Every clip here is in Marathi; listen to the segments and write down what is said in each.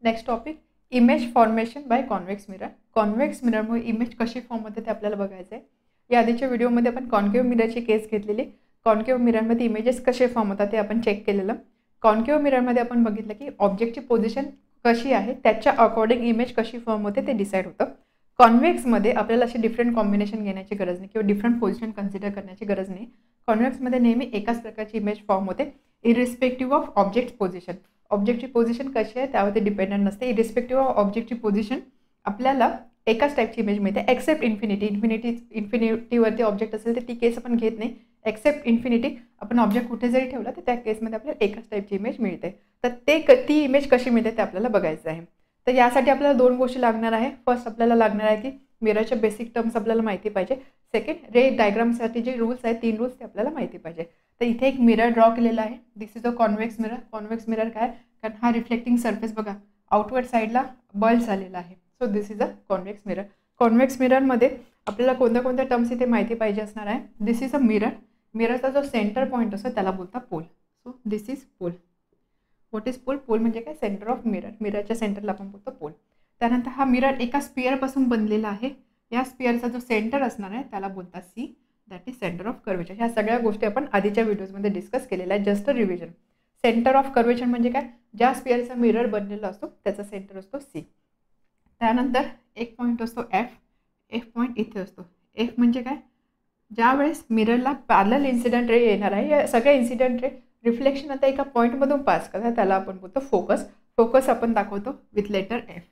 Next topic image formation by convex mirror. Convex मिररमुळे इमेज कशी फॉर्म होते ते आपल्याला बघायचं आहे. या आधीच्या व्हिडिओमध्ये आपण कॉन्केव्ह मिररची केस घेतलेली. कॉन्केव्ह मिररमध्ये इमेजेस कसे फॉर्म होतात ते आपण चेक केलेलं. कॉन्केव्ह मिररमध्ये आपण बघितलं की ऑब्जेक्टची पोझिशन कशी आहे त्याच्या अकॉर्डिंग इमेज कशी फॉर्म होते ते डिसाईड होतं. कॉन्व्हेक्समध्ये आपल्याला असे डिफरंट कॉम्बिनेशन घेण्याची गरज नाही किंवा डिफरंट पोझिशन कन्सिडर करण्याची गरज नाही. कॉन्व्हेक्समध्ये नेहमी एकाच प्रकारची इमेज फॉर्म होते इरिस्पेक्टिव्ह ऑफ ऑब्जेक्ट पोझिशन. ऑब्जेक्टची पोझिशन कशी आहे त्यावरती डिपेंडंट नसते. इरिस्पेक्टिव्ह ऑफ ऑब्जेक्टची पोझिशन आपल्याला एकाच टाईपची इमेज मिळते एक्सेप्ट इन्फिनिटीवरती ऑब्जेक्ट असेल तर ती केस आपण घेत नाही. एक्सेप्ट इन्फिनिटी आपण ऑब्जेक्ट कुठे जरी ठेवला तर त्या केसमध्ये आपल्याला एकाच टाईपची इमेज मिळते. तर ती इमेज कशी मिळते ते आपल्याला बघायचं आहे. तर यासाठी आपल्याला दोन गोष्टी लागणार आहे. फर्स्ट आपल्याला लागणार आहे की मिररच्या बेसिक टर्म्स आपल्याला माहिती पाहिजे. सेकंड रे डायग्रामसाठी जे रूल्स आहेत 3 रूल्स ते आपल्याला माहिती पाहिजे. तर इथे एक मिरर ड्रॉ केलेला आहे. This is a convex mirror. Convex mirror काय कारण हा रिफ्लेक्टिंग सरफेस बघा आउटवर्ड साईडला बल्ज झालेला आहे. So this is a convex mirror. Convex मिररमध्ये आपल्याला कोणत्या टर्म्स इथे माहिती पाहिजे असणार आहे. This is a mirror. मिररचा जो सेंटर पॉईंट असतो त्याला बोलता pole. So this is pole. What is pole? Pole म्हणजे काय सेंटर ऑफ मिरर. मिररच्या सेंटरला आपण बोलतो पोल. त्यानंतर हा मिरर एका स्पिअरपासून बनलेला आहे. या स्पिअरचा जो सेंटर असणार आहे त्याला बोलतात C, that is centre of curvature. ह्या सगळ्या गोष्टी आपण आधीच्या व्हिडिओजमध्ये डिस्कस केलेल्या आहेत. Just revision. Centre of curvature म्हणजे काय ज्या स्पिअरचा मिरर बनलेला असतो त्याचा सेंटर असतो सी. त्यानंतर एक पॉईंट असतो एफ. एफ पॉईंट इथे असतो. एफ म्हणजे काय ज्या वेळेस मिररला पॅरलल इन्सिडेंट रे येणार आहे या सगळ्या इन्सिडेंट रे रिफ्लेक्शन आता एका पॉईंटमधून पास करतात त्याला आपण बोलतो फोकस. फोकस आपण दाखवतो विथ लेटर एफ.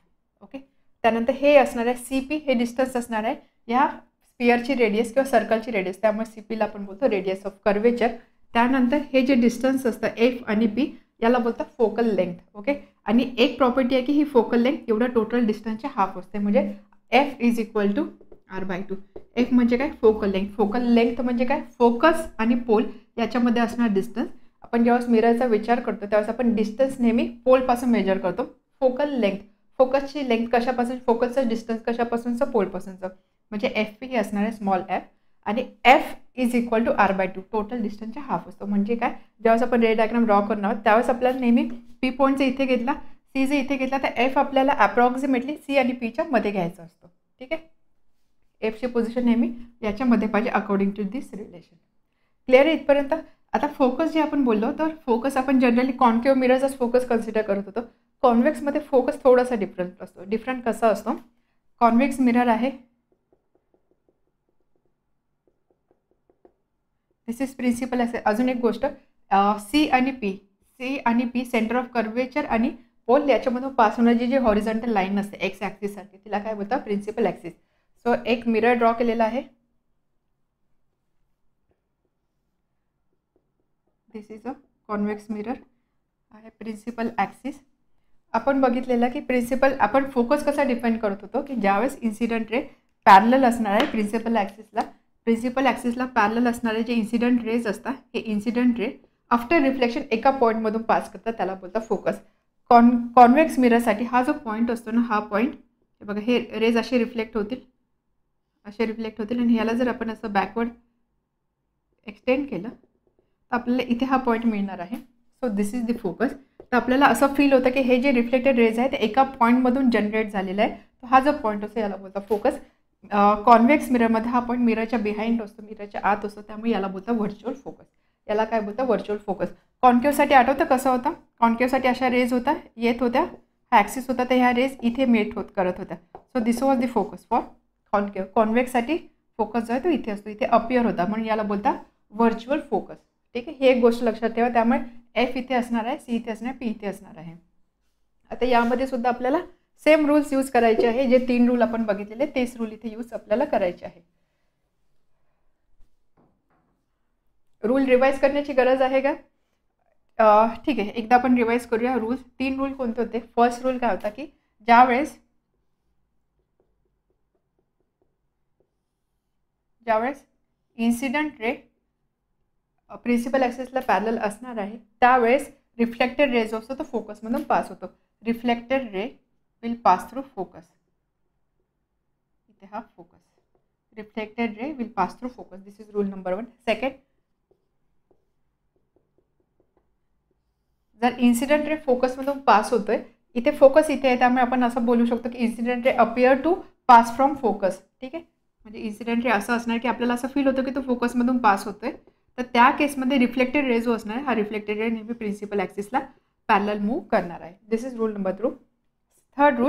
ओके. त्यानंतर हे असणार आहे सी पी. हे डिस्टन्स असणार आहे या स्पिअरची रेडियस किंवा सर्कलची रेडियस त्यामुळे सी पीला आपण बोलतो रेडियस ऑफ कर्वेचर. त्यानंतर हे जे डिस्टन्स असतं एफ आणि पी याला बोलतात फोकल लेंथ. ओके. आणि एक प्रॉपर्टी आहे की ही फोकल लेंथ एवढा टोटल डिस्टन्सच्या हाफ असते म्हणजे F is equal to r/2. F म्हणजे काय फोकल लेंथ. फोकल लेंथ म्हणजे काय फोकस आणि पोल याच्यामध्ये असणार डिस्टन्स. आपण जेव्हा मिररचा विचार करतो त्यावेळेस आपण डिस्टन्स नेहमी पोलपासून मेजर करतो. फोकल लेंथ फोकसची लेंथ कशापासून फोकसचं डिस्टन्स कशापासूनचं पोलपासूनचं म्हणजे एफ पी ही असणार आहे स्मॉल एफ आणि F is equal to r/2 total डिस्टन्सच्या हाफ असतो. म्हणजे काय ज्यावेळेस आपण रे डायग्राम ड्रॉ करणार आहोत त्यावेळेस आपल्याला नेहमी पी पॉईंटचा इथे घेतला सी जे इथे घेतला तर एफ आपल्याला अप्रॉक्सिमेटली सी आणि पीच्या मध्ये घ्यायचा असतो. ठीक आहे. एफची पोझिशन नेहमी याच्यामध्ये पाहिजे according to this relation. Clear आहे इथपर्यंत. आता फोकस जे आपण बोललो तर फोकस आपण जनरली कॉन्केव्ह मिररचाच फोकस कन्सिडर करत होतो. कॉन्व्हेक्समध्ये फोकस थोडासा डिफरंट असतो. डिफरंट कसा असतो कॉन्व्हेक्स मिरर आहे दिस इज प्रिन्सिपल असे. अजून एक गोष्ट सी आणि पी सेंटर ऑफ कर्वेचर आणि पोल याच्यामधून पास होणारी जी हॉरिझॉन्टल लाईन असते एक्स ॲक्सिससारखी तिला काय बोलतात प्रिन्सिपल ॲक्सिस. सो एक मिरर ड्रॉ केलेला आहे. This is a convex mirror आहे. प्रिन्सिपल ॲक्सिस आपण बघितलेलं की प्रिन्सिपल आपण फोकस कसा डिफाईन करत होतो की ज्यावेळेस इन्सिडेंट रे पॅरलल असणार आहे प्रिन्सिपल ॲक्सिसला पॅरलल असणारे जे इन्सिडेंट रेज असतात हे इन्सिडेंट रे आफ्टर रिफ्लेक्शन एका पॉईंटमधून पास करतात त्याला बोलतात फोकस. कॉन्व्हेक्स मिररसाठी हा जो पॉईंट असतो ना हा पॉईंट हे बघा हे रेज असे रिफ्लेक्ट होतील आणि ह्याला जर आपण असं बॅकवर्ड एक्सटेंड केलं तर आपल्याला इथे हा पॉईंट मिळणार आहे. So this is the focus. तर आपल्याला असं फील होतं की हे जे रिफ्लेक्टेड रेज आहे ते एका पॉईंटमधून जनरेट झालेला आहे. तर हा जो पॉईंट असतो याला बोलतात फोकस. कॉन्व्हेक्स मिररमध्ये हा पॉईंट मिररच्या बिहाइंड असतो मिररच्या आत असतो त्यामुळे याला बोलतं व्हर्च्युअल फोकस. याला काय बोलतं व्हर्च्युअल फोकस. कॉन्केव्हसाठी आठवतं कसं होता कॉन्केव्हसाठी अशा रेज येत होत्या हा ॲक्सिस होता तर ह्या रेज इथे करत होत्या. So this was the focus for concave. कॉन्व्हेक्ससाठी फोकस जो आहे तो इथे असतो इथे अपियर होता म्हणून याला बोलता व्हर्च्युअल फोकस. ठीक आहे. हे एक गोष्ट लक्षात ठेवा. त्यामुळे एफ इथे असणार आहे सी इथे असणार आहे पी इथे असणार आहे. आता यामध्ये सुद्धा आपल्याला सेम रूल्स यूज करायचे आहे. जे 3 रूल आपण बघितलेले तेच रूल इथे यूज आपल्याला करायचे आहे. रूल रिवाइज करण्याची गरज आहे का? ठीक आहे एकदा आपण रिवाइज करूया. रूल्स 3 रूल कोणते होते. फर्स्ट रूल काय होता की ज्यावेळेस इन्सिडेंट रे प्रिन्सिपल ॲक्सिसला पॅरलल असणार आहे त्यावेळेस रिफ्लेक्टेड रे जो असतो तो फोकसमधून पास होतो. Reflected ray will pass through focus. इथे हा focus. Reflected ray will pass through focus. This is rule number 1. Second जर इन्सिडेंट रे फोकसमधून पास होतोय इथे फोकस इथे आहे, त्यामुळे आपण असं बोलू शकतो की incident ray appear to pass from focus. ठीक आहे, म्हणजे इन्सिडेंट रे असं असणार की आपल्याला असं फील होतं की तो फोकसमधून पास होतोय. तर त्या केसमध्ये रिफ्लेक्टेड रे जो असणार आहे, हा रिफ्लेक्टेड रे नेहमी प्रिन्सिपल ॲक्सिसला पॅरलल मूव्ह करणार आहे. This is rule number 2. Third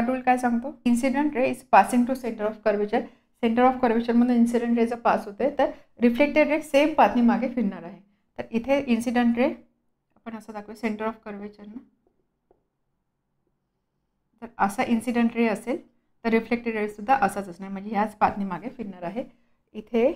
rule काय सांगतो, incident ray is passing to centre of curvature. Centre of कर्वेचरमधून इन्सिडेंट रे जर पास होते तर रिफ्लेक्टेड रे सेम पाथनी मागे फिरणार आहे. तर इथे इन्सिडेंट रे आपण असं दाखवू सेंटर ऑफ कर्वेचरनं, तर असा इन्सिडेंट रे असेल तर रिफ्लेक्टेड रे सुद्धा असाच असणार, म्हणजे ह्याच पाथनी मागे फिरणार आहे. इथे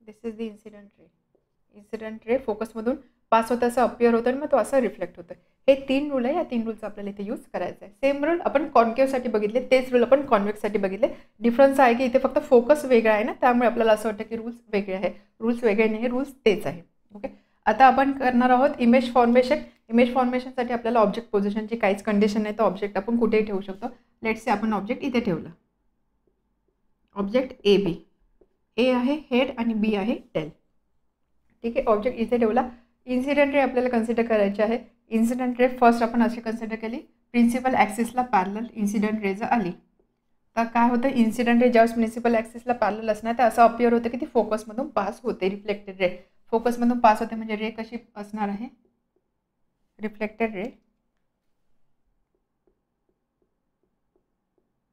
this is the incident ray फोकसमधून पास होतं असं अपियर होतं आणि मग तो असं रिफ्लेक्ट होतं. हे 3 रूल आहे, या 3 रूलचा आपल्याला इथे यूज करायचा आहे. सेम रूल आपण कॉन्केव्हसाठी बघितले, तेच रूल आपण कॉन्व्हेक्ससाठी बघितले. डिफरन्स आहे की इथे फक्त फोकस वेगळा आहे ना, त्यामुळे आपल्याला असं वाटतं की रूल्स वेगळे आहे. रूल्स वेगळे नाही, रूल्स तेच आहे. ओके, आता आपण करणार आहोत इमेज फॉर्मेशन. इमेज फॉर्मेशनसाठी आपल्याला ऑब्जेक्ट पोझिशनची काहीच कंडिशन नाही, तर ऑब्जेक्ट आपण कुठेही ठेवू शकतो. लेट्स से आपण ऑब्जेक्ट इथे ठेवलं, ऑब्जेक्ट ए आहे हेड आणि बी आहे टेल. ठीक आहे, ऑब्जेक्ट इथे ठेवला. इन्सिडेंट रे आपल्याला कन्सिडर करायचे आहे. इन्सिडेंट रे फर्स्ट आपण अशी कन्सिडर केली, प्रिन्सिपल ॲक्सिसला पॅरलल इन्सिडेंट रे जर आली तर काय होतं, इन्सिडेंट रे ज्यावेळेस प्रिन्सिपल ॲक्सिसला पॅरलल असणार तर असं अपियर होतं की ती फोकसमधून पास होते. रिफ्लेक्टेड रे फोकसमधून पास होते, म्हणजे रे कशी असणार आहे, reflected ray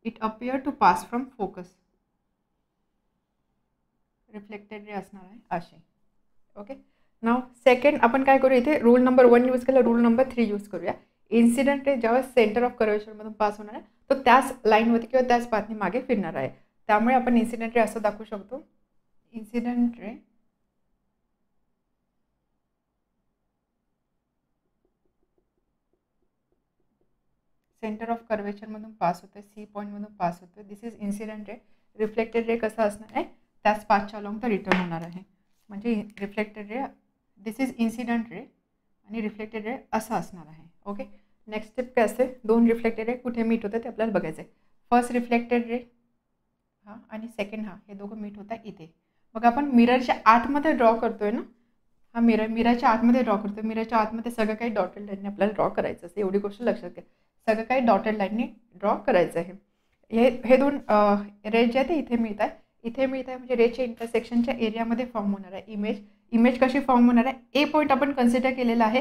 it appear to pass from focus. Reflected ray असणार आहे असे. ओके, नाव सेकंड आपण काय करू, इथे रूल नंबर 1 यूज केला, रूल नंबर 3 यूज करूया. इन्सिडेंट रे ज्यावेळेस सेंटर ऑफ कर्वेचरमधून पास होणार आहे तो त्याच लाईनवरती किंवा त्याच पाथनी मागे फिरणार आहे. त्यामुळे आपण इन्सिडेंट रे असं दाखवू शकतो, इन्सिडेंट रे सेंटर ऑफ कर्वेचरमधून पास होतं, सी पॉईंटमधून पास होतं. This is incident ray. Reflected ray कसं असणार आहे, त्याच पाथच्या अलॉंग तर रिटर्न होणार आहे. म्हणजे reflected ray, this is incident रे आणि रिफ्लेक्टेड रे असं असणार आहे. ओके, नेक्स्ट स्टेप काय असते, 2 रिफ्लेक्टेड रे कुठे मीट होतं ते आपल्याला बघायचं आहे. फर्स्ट रिफ्लेक्टेड रे हा आणि सेकंड हा, हे दोघं मीट होतात इथे. मग आपण मिररच्या आतमध्ये ड्रॉ करतोय ना, हा मिररच्या आतमध्ये ड्रॉ करतोय. मिररच्या आतमध्ये सगळं काही डॉटेड लाईनने आपल्याला ड्रॉ करायचं असते, एवढी गोष्ट लक्षात घ्या. सगळं काही डॉटेड लाईनने ड्रॉ करायचं आहे. हे 2 रे जे आहे ते इथे मिळत आहे, इथे मिळत आहे, म्हणजे रेच्या इंटरसेक्शनच्या एरियामध्ये फॉर्म होणार आहे इमेज कशी फॉर्म होणार आहे, ए पॉईंट आपण कन्सिडर केलेला आहे.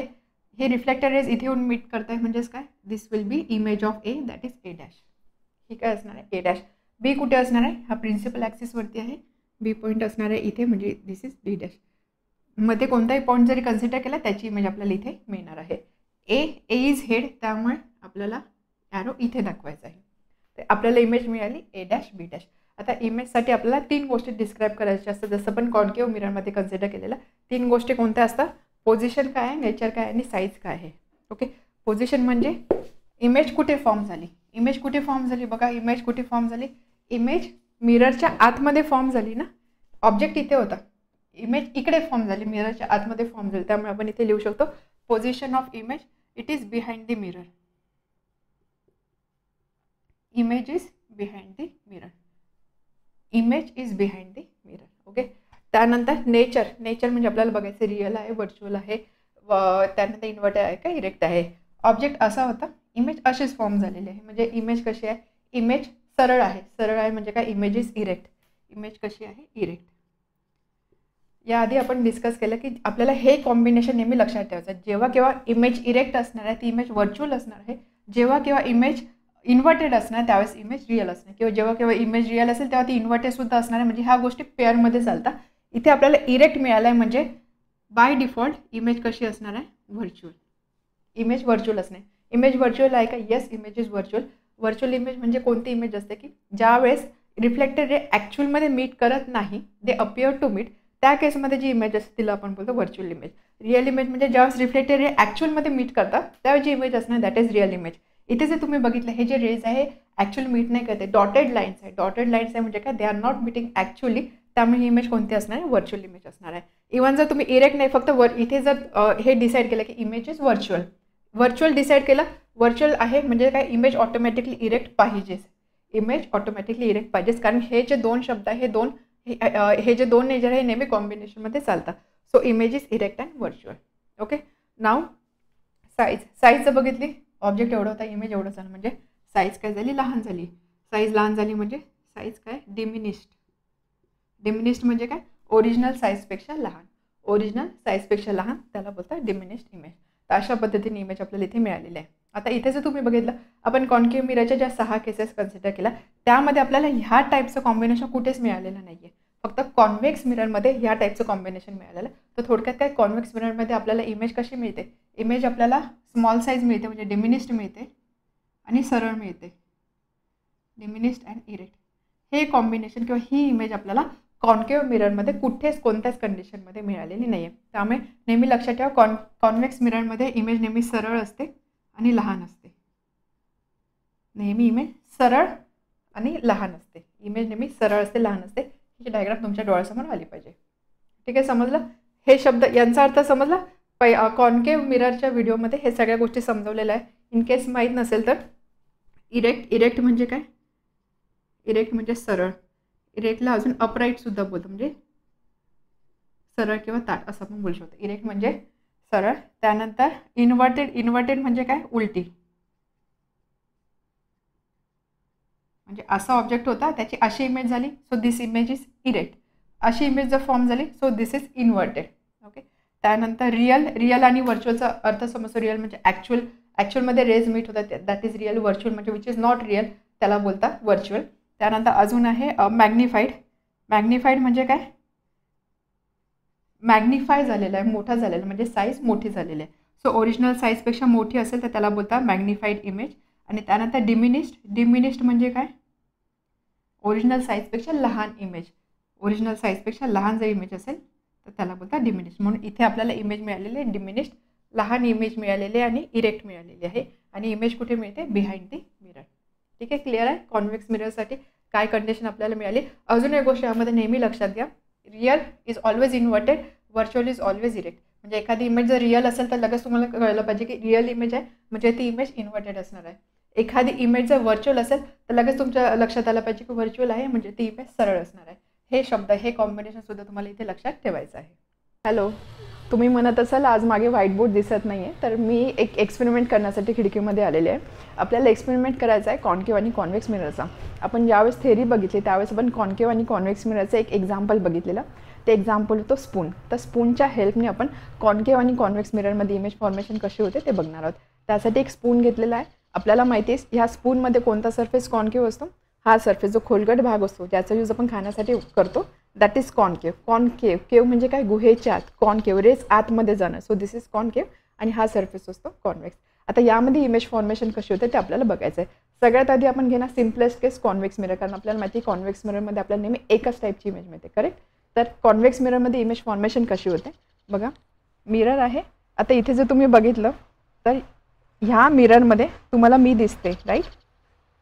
हे रिफ्लेक्टेड रेज इथे येऊन मीट करत आहे, म्हणजेच काय, this will be image of A, that is A dash. ही काय असणार आहे, ए डॅश. बी कुठे असणार आहे, हा प्रिन्सिपल ॲक्सिसवरती आहे, बी पॉईंट असणार आहे इथे, म्हणजे दिस इज बी डॅश. मध्ये कोणताही पॉईंट जरी कन्सिडर केला त्याची इमेज आपल्याला इथे मिळणार आहे. ए इज हेड, त्यामुळे आपल्याला ॲरो इथे दाखवायचा आहे. तर आपल्याला इमेज मिळाली ए डॅश बी डॅश. आता इमेजसाठी आपल्याला 3 गोष्टी डिस्क्राईब करायच्या असतात, जसं पण कॉन्केव्ह मिररमध्ये कन्सिडर केलेलं. 3 गोष्टी कोणत्या असतात, पोझिशन काय आहे, नेचर काय आहे आणि साईज काय आहे. ओके, पोझिशन म्हणजे इमेज कुठे फॉर्म झाली, बघा इमेज कुठे फॉर्म झाली, इमेज मिररच्या आतमध्ये फॉर्म झाली ना, ऑब्जेक्ट इथे होता, इमेज इकडे फॉर्म झाली, मिररच्या आतमध्ये फॉर्म झाली. त्यामुळे आपण इथे लिहू शकतो position of image it is behind the mirror. Image is behind the mirror, image is behind the mirror. Okay, त्यानंतर नेचर म्हणजे आपल्याला बघायचं रिअल आहे, व्हर्च्युअल आहे, त्यानंतर इन्व्हर्टेड आहे का इरेक्ट आहे. ऑब्जेक्ट असा होता, इमेज अशीच फॉर्म झालेली आहे, म्हणजे इमेज कशी आहे, इमेज सरळ आहे म्हणजे काय, इमेज इज इरेक्ट, इमेज कशी आहे, इरेक्ट. याआधी आपण डिस्कस केलं की आपल्याला हे कॉम्बिनेशन नेहमी लक्षात ठेवायचं. जेव्हा केव्हा इमेज इरेक्ट असणार आहे ती इमेज व्हर्च्युअल असणार आहे, जेव्हा केव्हा इमेज इन्व्हर्टेड असणार त्यावेळेस इमेज रिअल असणार, किंवा जेव्हा केव्हा इमेज रिअल असेल तेव्हा ती इन्व्हर्टेड सुद्धा असणार आहे. म्हणजे ह्या गोष्टी पेअरमध्ये चालतात. इथे आपल्याला इरेक्ट मिळाला आहे, म्हणजे बाय डिफॉल्ट इमेज कशी असणार आहे, व्हर्च्युअल. इमेज व्हर्च्युअल असणे, इमेज व्हर्च्युअल आहे का, yes image is virtual. Virtual image म्हणजे कोणती इमेज असते की ज्यावेळेस रिफ्लेक्टेड रे ॲक्च्युअलमध्ये मीट करत नाही, दे अपियर टू मीट, त्या केसमध्ये जी इमेज असते तिला आपण बोलतो व्हर्च्युअल इमेज. रिअल इमेज म्हणजे ज्यावेळेस रिफ्लेक्टेड रे ॲक्च्युअलमध्ये मीट करतात त्यावेळी जी इमेज असणार दॅट इज रिअल इमेज. इथे जर तुम्ही बघितलं हे जे रेज आहे ॲक्च्युअल मीट नाही करते, डॉटेड लाईन्स आहे म्हणजे काय, they are not meeting actually, त्यामुळे ही इमेज कोणती असणार आहे, व्हर्च्युअल इमेज असणार आहे. इव्हन जर तुम्ही इरेक्ट नाही, फक्त इथे जर हे डिसाईड केलं की इमेज इज व्हर्च्युअल डिसाईड केलं, व्हर्च्युअल आहे म्हणजे काय, इमेज ऑटोमॅटिकली इरेक्ट पाहिजेच, कारण हे जे 2 शब्द आहे हे जे दोन नेचर आहे नेहमी कॉम्बिनेशनमध्ये चालतात. So image is erect and virtual. Okay, now size बघितली, ऑब्जेक्ट एवढं होता, इमेज एवढं झालं, म्हणजे साईज काय झाली, लहान झाली. साईज लहान झाली म्हणजे साईज काय, डिमिनिश्ड. डिमिनिश्ड म्हणजे काय, ओरिजिनल साईजपेक्षा लहान. ओरिजिनल साईजपेक्षा लहान त्याला बोलतात डिमिनिश्ड इमेज. तर अशा पद्धतीने इमेज आपल्याला इथे मिळालेली आहे. आता इथे जर तुम्ही बघितलं, आपण कॉन्केव्ह मिररच्या ज्या 6 केसेस कन्सिडर केल्या त्यामध्ये आपल्याला ह्या टाईपचं कॉम्बिनेशन कुठेच मिळालेलं नाही आहे. फक्त कॉन्व्हेक्स मिररमध्ये ह्या टाईपचं कॉम्बिनेशन मिळालेलं. तर थोडक्यात काय, कॉन्व्हेक्स मिररमध्ये आपल्याला इमेज कशी मिळते, इमेज आपल्याला स्मॉल साईज मिळते म्हणजे डिमिनिश्ड मिळते आणि सरळ मिळते, डिमिनिश्ड अँड इरेक्ट. हे कॉम्बिनेशन किंवा ही इमेज आपल्याला कॉन्केव्ह मिररमध्ये कुठेच कोणत्याच कंडिशनमध्ये मिळालेली नाही आहे. त्यामुळे नेहमी लक्षात ठेवा, कॉन्व्हेक्स मिररमध्ये इमेज नेहमी सरळ असते आणि लहान असते. नेहमी इमेज सरळ आणि लहान असते. इमेज नेहमी सरळ असते, लहान असते. ही डायग्राम तुमच्या डोळ्यासमोर आली पाहिजे. ठीक आहे, समजलं हे शब्द, यांचा अर्थ समजला. कॉन्केव्ह मिररच्या व्हिडिओमध्ये हे सगळ्या गोष्टी समजवलेल्या आहे. इन केस माहीत नसेल तर इरेक्ट म्हणजे काय, इरेक्ट म्हणजे सरळ. इरेक्टला अजून अपराईट सुद्धा बोलतो, म्हणजे सरळ किंवा ताट असं आपण बोलू शकतो. इरेक्ट म्हणजे सरळ. त्यानंतर इन्व्हर्टेड म्हणजे काय, उलटी. म्हणजे असा ऑब्जेक्ट होता, त्याची अशी इमेज झाली, so this image is erect. अशी इमेज जर फॉर्म झाली, so this is inverted. Okay, त्यानंतर रिअल आणि व्हर्च्युअलचा अर्थ समजतो. रिअल म्हणजे ॲक्च्युअलमध्ये रेज मीट होतात, दॅट इज रिअल. व्हर्च्युअल म्हणजे विच इज नॉट रिअल, त्याला बोलतात व्हर्च्युअल. त्यानंतर अजून आहे मॅग्निफाईड म्हणजे काय, मॅग्निफाय झालेलं आहे, मोठा झालेला म्हणजे साईज मोठी झालेली आहे. सो ओरिजिनल साईजपेक्षा मोठी असेल तर त्याला बोलतात मॅग्निफाईड इमेज. आणि त्यानंतर डिमिनिश्ड म्हणजे काय, ओरिजिनल साईजपेक्षा लहान इमेज. ओरिजिनल साईजपेक्षा लहान जर इमेज असेल तर त्याला बोलतात डिमिनिश्ड. म्हणून इथे आपल्याला इमेज मिळालेली आहे डिमिनिश्ड, लहान इमेज मिळालेली आहे आणि इरेक्ट मिळालेली आहे. आणि इमेज कुठे मिळते, बिहाइंड दी मिरर. ठीक आहे, क्लिअर आहे. कॉन्व्हेक्स मिररसाठी काय कंडिशन आपल्याला मिळाली. अजून एक गोष्ट यामध्ये नेहमी लक्षात घ्या, real is always inverted, virtual is always erect. म्हणजे एखादी इमेज जर रिअल असेल तर लगेच तुम्हाला कळलं पाहिजे की रिअल इमेज आहे म्हणजे ती इमेज इन्व्हर्टेड असणार आहे. एखादी इमेज जर व्हर्च्युअल असेल तर लगेच तुमच्या लक्षात आलं पाहिजे की व्हर्च्युअल आहे म्हणजे ती इमेज सरळ असणार आहे. हे शब्द, हे कॉम्बिनेशन सुद्धा तुम्हाला इथे लक्षात ठेवायचं आहे. हॅलो, तुम्ही म्हणत असाल आज मागे व्हाईट बोर्ड दिसत नाही आहे, तर मी एक एक्सपेरिमेंट करण्यासाठी खिडकीमध्ये आलेले आहे. आपल्याला एक्सपेरिमेंट करायचा आहे कॉन्केव्ह आणि कॉन्व्हेक्स मिररचा. आपण ज्यावेळेस थेरी बघितली त्यावेळेस आपण कॉन्केव्ह आणि कॉन्व्हेक्स मिररचं एक एक्झाम्पल बघितलेलं. ते एक्झाम्पल होतं स्पून. तर स्पूनच्या हेल्पने आपण कॉन्केव्ह आणि कॉन्व्हेक्स मिररमध्ये इमेज फॉर्मेशन कसे होते ते बघणार आहोत. त्यासाठी एक स्पून घेतलेला आहे. आपल्याला माहिती आहे ह्या स्पूनमध्ये कोणता सरफेस कॉन्केव्ह असतो, हा सरफेस जो खोलगट भाग असतो ज्याचा यूज आपण खाण्यासाठी करतो दॅट इज कॉन्केव्ह. केव्ह म्हणजे काय, गुहेच्या आत. कॉन्केव्ह रेज आतमध्ये जाणं, सो दिस इज कॉन्केव्ह. आणि हा सरफेस असतो कॉन्व्हेक्स. आता यामध्ये इमेज फॉर्मेशन कशी होते ते आपल्याला बघायचं आहे. सगळ्यात आधी आपण घेणार सिम्पलेस्ट केस कॉन्व्हेक्स मिरर, कारण आपल्याला माहिती आहे कॉन्व्हेक्स मिररमध्ये आपल्याला नेहमी एकच टाईपची इमेज मिळते, करेक्ट. तर कॉन्व्हेक्स मिररमध्ये इमेज फॉर्मेशन कशी होते बघा. मिरर आहे. आता इथे जर तुम्ही बघितलं तर ह्या मिररमध्ये तुम्हाला मी दिसते, राईट.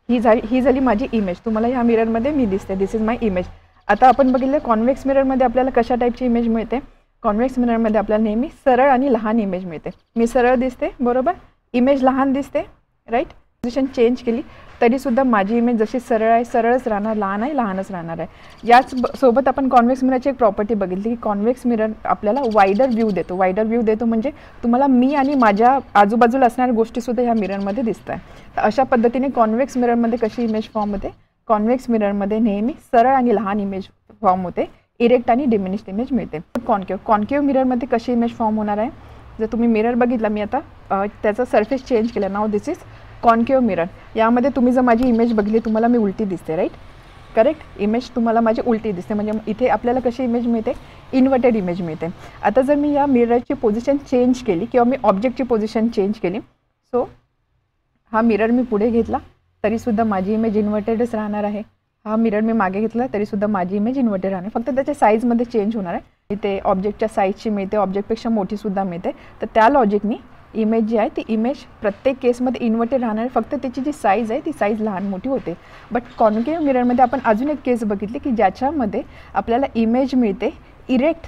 ही झाली माझी इमेज. तुम्हाला ह्या मिररमध्ये मी दिसते, दिस इज माय इमेज. आता आपण बघितलं कॉन्व्हेक्स मिररमध्ये आपल्याला कशा टाईपची इमेज मिळते. कॉन्व्हेक्स मिररमध्ये आपल्याला नेहमी सरळ आणि लहान इमेज मिळते. मी सरळ दिसते, बरोबर. इमेज लहान दिसते, राईट. पोझिशन चेंज केली तरीसुद्धा माझी इमेज जशी सरळ आहे सरळच राहणार, लहान आहे लहानच राहणार आहे. याच सोबत आपण कॉन्व्हेक्स मिररची एक प्रॉपर्टी बघितली की कॉन्व्हेक्स मिरर आपल्याला वायडर व्ह्यू देतो. वायडर व्ह्यू देतो म्हणजे तुम्हाला मी आणि माझ्या आजूबाजूला असणाऱ्या गोष्टीसुद्धा ह्या मिररमध्ये दिसत आहे. तर अशा पद्धतीने कॉन्व्हेक्स मिररमध्ये कशी इमेज फॉर्म होते, कॉन्व्हेक्स मिररमध्ये नेहमी सरळ आणि लहान इमेज फॉर्म होते, इरेक्ट आणि डिमिनिश्ड इमेज मिळते. कॉन्केव्ह मिररमध्ये कशी इमेज फॉर्म होणार आहे. जर तुम्ही मिरर बघितला, मी आता त्याचा सरफेस चेंज केला. Now this is concave mirror. यामध्ये तुम्ही जर माझी इमेज बघली तुम्हाला मी उलटी दिसते, राईट, करेक्ट. इमेज तुम्हाला माझी उलटी दिसते म्हणजे इथे आपल्याला कशी इमेज मिळते, इन्व्हर्टेड इमेज मिळते. आता जर मी या मिररची पोझिशन चेंज केली किंवा मी ऑब्जेक्टची पोझिशन चेंज केली, सो हा मिरर मी पुढे घेतला तरीसुद्धा माझी इमेज इन्व्हर्टेडच राहणार आहे. हा मिरर मी मागे घेतला तरीसुद्धा माझी इमेज इन्व्हर्टेड राहणार, फक्त त्याच्या साईजमध्ये चेंज होणार आहे. इथे ऑब्जेक्टच्या साईजची मिळते, ऑब्जेक्टपेक्षा मोठीसुद्धा मिळते. तर त्या लॉजिकनी इमेज जी आहे ती इमेज प्रत्येक केसमध्ये इन्व्हर्टेड राहणार, फक्त त्याची जी साईज आहे ती साईज लहान मोठी होते. बट कॉन्केव्ह मिररमध्ये आपण अजून एक केस बघितली की ज्याच्यामध्ये आपल्याला इमेज मिळते इरेक्ट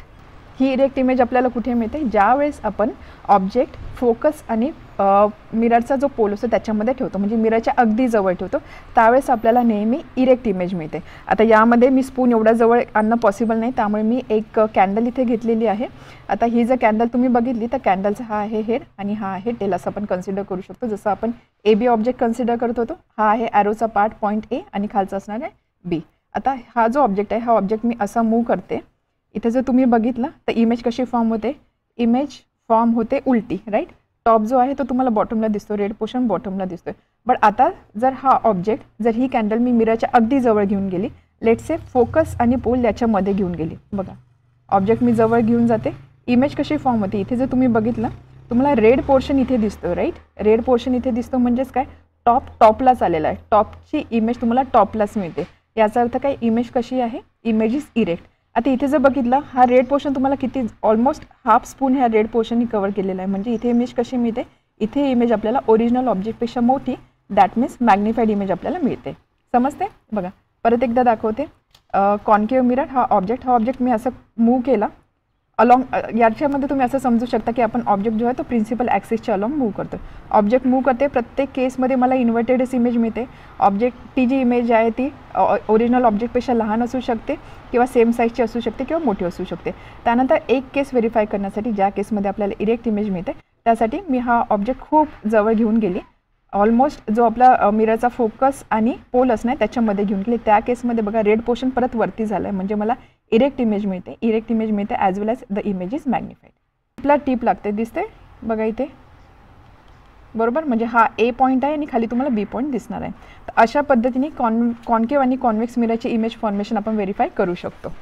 ही इरेक्ट इमेज आपल्याला कुठे मिळते, ज्यावेळेस आपण ऑब्जेक्ट फोकस आणि मिररचा जो पोल असतो त्याच्यामध्ये ठेवतो, म्हणजे मिररच्या अगदी जवळ ठेवतो, त्यावेळेस आपल्याला नेहमी इरेक्ट इमेज मिळते. आता यामध्ये मी स्पून एवढ्या जवळ आणणं पॉसिबल नाही, त्यामुळे मी एक कॅन्डल इथे घेतलेली आहे. आता ही जर कॅन्डल तुम्ही बघितली तर कॅन्डलचा हा आहे हेड आणि हा आहे टेल असं आपण कन्सिडर करू शकतो. जसं आपण ए बी ऑब्जेक्ट कन्सिडर करत होतो, हा आहे ॲरोचा पार्ट पॉईंट ए आणि खालचा असणार आहे बी. आता हा जो ऑब्जेक्ट आहे, हा ऑब्जेक्ट मी असा मूव्ह करते. इथे जर तुम्ही बघितलं तर इमेज कशी फॉर्म होते, इमेज फॉर्म होते उलटी, राईट. टॉप जो आहे तो तुम्हाला बॉटमला दिसतो, रेड पोर्शन बॉटमला दिसतोय. बट आता जर हा ऑब्जेक्ट, जर ही कॅन्डल मी मिररच्या अगदी जवळ घेऊन गेली, लेट्स से फोकस आणि पोल याच्यामध्ये घेऊन गेली, बघा ऑब्जेक्ट मी जवळ घेऊन जाते, इमेज कशी फॉर्म होते. इथे जर तुम्ही बघितलं तुम्हाला रेड पोर्शन इथे दिसतो, राईट. रेड पोर्शन इथे दिसतो म्हणजेच काय, टॉपलाच आलेला आहे, टॉपची इमेज तुम्हाला टॉपलाच मिळते. याचा अर्थ काय, इमेज कशी आहे, इमेज इज इरेक्ट. आता इथे जर बघितलं हा रेड पोर्शन तुम्हाला किती, ऑलमोस्ट हाफ स्पून ह्या रेड पोर्शननी कव्हर केलेला आहे, म्हणजे इथे इमेज कशी मिळते, इथे इमेज आपल्याला ओरिजिनल ऑब्जेक्टपेक्षा मोठी, दॅट मीन्स मॅग्निफाईड इमेज आपल्याला मिळते. समजते. बघा परत एकदा दाखवते. कॉन्केव्ह मिरर हा ऑब्जेक्ट मी असं मूव्ह केला अलॉंग, याच्यामध्ये तुम्ही असं समजू शकता की आपण ऑब्जेक्ट जो आहे तो प्रिन्सिपल ॲक्सिसच्या अलॉंग मूव्ह करतो. ऑब्जेक्ट मूव्ह करते, प्रत्येक केसमध्ये मला इन्व्हर्टेडच इमेज मिळते. ऑब्जेक्टची जी इमेज आहे ती ओरिजिनल ऑब्जेक्टपेक्षा लहान असू शकते किंवा सेम साईजची असू शकते किंवा मोठी असू शकते. त्यानंतर एक केस व्हेरीफाय करण्यासाठी, ज्या केसमध्ये आपल्याला इरेक्ट इमेज मिळते, त्यासाठी मी हा ऑब्जेक्ट खूप जवळ घेऊन गेली, ऑलमोस्ट जो आपला मिररचा फोकस आणि पोल असणार त्याच्यामध्ये घेऊन गेली. त्या केसमध्ये बघा रेड पोर्शन परत वरती झालं आहे, म्हणजे मला इरेक्ट इमेज मिळते as well as the image is magnified. टिपला टीप लागते, दिसते बघा इथे, बरोबर. म्हणजे हा ए पॉईंट आहे आणि खाली तुम्हाला बी पॉईंट दिसणार आहे. तर अशा पद्धतीने कॉन्केव्ह आणि कॉन्व्हेक्स मिररची इमेज फॉर्मेशन आपण व्हेरीफाय करू शकतो.